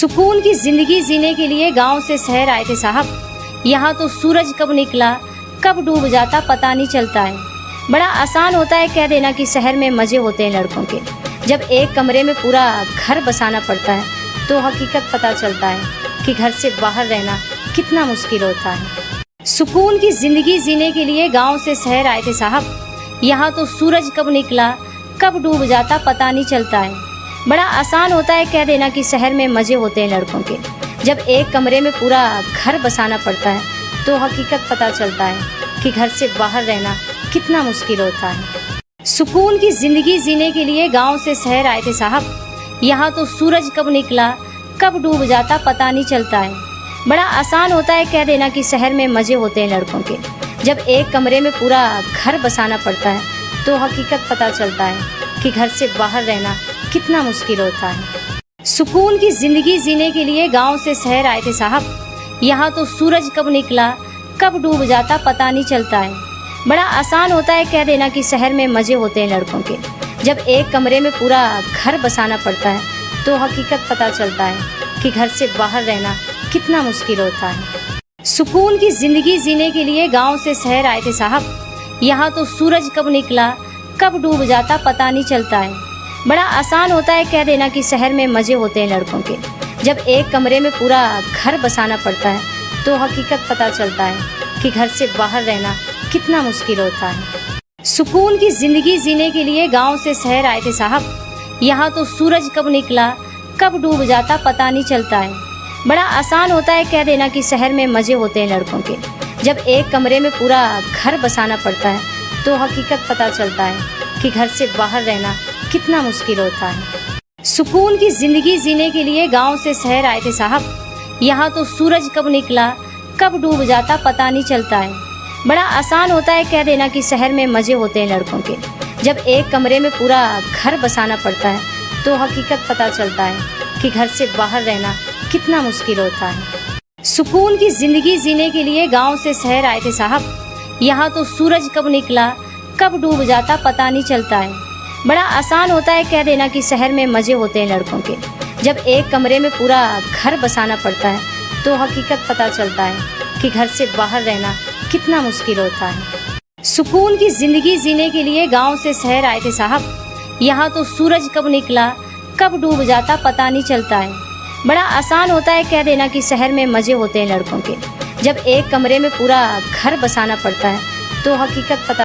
सुकून की जिंदगी जीने के लिए गांव से शहर आए थे साहब। यहाँ तो सूरज कब निकला कब डूब जाता पता नहीं चलता है। बड़ा आसान होता है कह देना कि शहर में मजे होते हैं लड़कों के। जब एक कमरे में पूरा घर बसाना पड़ता है तो हकीकत पता चलता है कि घर से बाहर रहना कितना मुश्किल होता है। सुकून की जिंदगी जीने के लिए गांव से शहर आए थे साहब। यहाँ तो सूरज कब निकला कब डूब जाता पता नहीं चलता है। बड़ा आसान होता है कह देना कि शहर में मजे होते हैं लड़कों के। जब एक कमरे में पूरा घर बसाना पड़ता है तो हकीकत पता चलता है कि घर से बाहर रहना कितना मुश्किल होता है। सुकून की जिंदगी जीने के लिए गांव से शहर आए थे साहब। यहाँ तो सूरज कब निकला कब डूब जाता पता नहीं चलता है। बड़ा आसान होता है कह देना कि शहर में मजे होते हैं लड़कों के। जब एक कमरे में पूरा घर बसाना पड़ता है तो हकीकत पता चलता है कि घर से बाहर रहना कितना मुश्किल होता है। सुकून की जिंदगी जीने के लिए गांव से शहर आए थे साहब। यहाँ तो सूरज कब निकला कब डूब जाता पता नहीं चलता है। बड़ा आसान होता है कह देना कि शहर में मजे होते हैं लड़कों के। जब एक कमरे में पूरा घर बसाना पड़ता है तो हकीकत पता चलता है कि घर से बाहर रहना कितना मुश्किल होता है। सुकून की जिंदगी जीने के लिए गांव से शहर आए थे साहब। यहाँ तो सूरज कब निकला कब डूब जाता पता नहीं चलता है। बड़ा आसान होता है कह देना कि शहर में मजे होते हैं लड़कों के। जब एक कमरे में पूरा घर बसाना पड़ता है तो हकीकत पता चलता है कि घर से बाहर रहना कितना मुश्किल होता है। सुकून की जिंदगी जीने के लिए गांव से शहर आए थे साहब। यहाँ तो सूरज कब निकला कब डूब जाता पता नहीं चलता है। बड़ा आसान होता है कह देना कि शहर में मजे होते हैं लड़कों के। जब एक कमरे में पूरा घर बसाना पड़ता है तो हकीकत पता चलता है कि घर से बाहर रहना कितना मुश्किल होता है। सुकून की जिंदगी जीने के लिए गांव से शहर आए थे साहब। यहाँ तो सूरज कब निकला कब डूब जाता पता नहीं चलता है। बड़ा आसान होता है कह देना कि शहर में मजे होते हैं लड़कों के। जब एक कमरे में पूरा घर बसाना पड़ता है तो हकीकत पता चलता है कि घर से बाहर रहना कितना मुश्किल होता है। सुकून की जिंदगी जीने के लिए गांव से शहर आए थे साहब। यहाँ तो सूरज कब निकला कब डूब जाता पता नहीं चलता है। बड़ा आसान होता है कह देना कि शहर में मजे होते हैं लड़कों के। जब एक कमरे में पूरा घर बसाना पड़ता है तो हकीकत पता चलता है कि घर से बाहर रहना कितना मुश्किल होता है। सुकून की जिंदगी जीने के लिए गांव से शहर आए थे साहब। यहाँ तो सूरज कब निकला कब डूब जाता पता नहीं चलता है। बड़ा आसान होता है कह देना कि शहर में मजे होते हैं लड़कों के। जब एक कमरे में पूरा घर बसाना पड़ता है तो हकीकत पता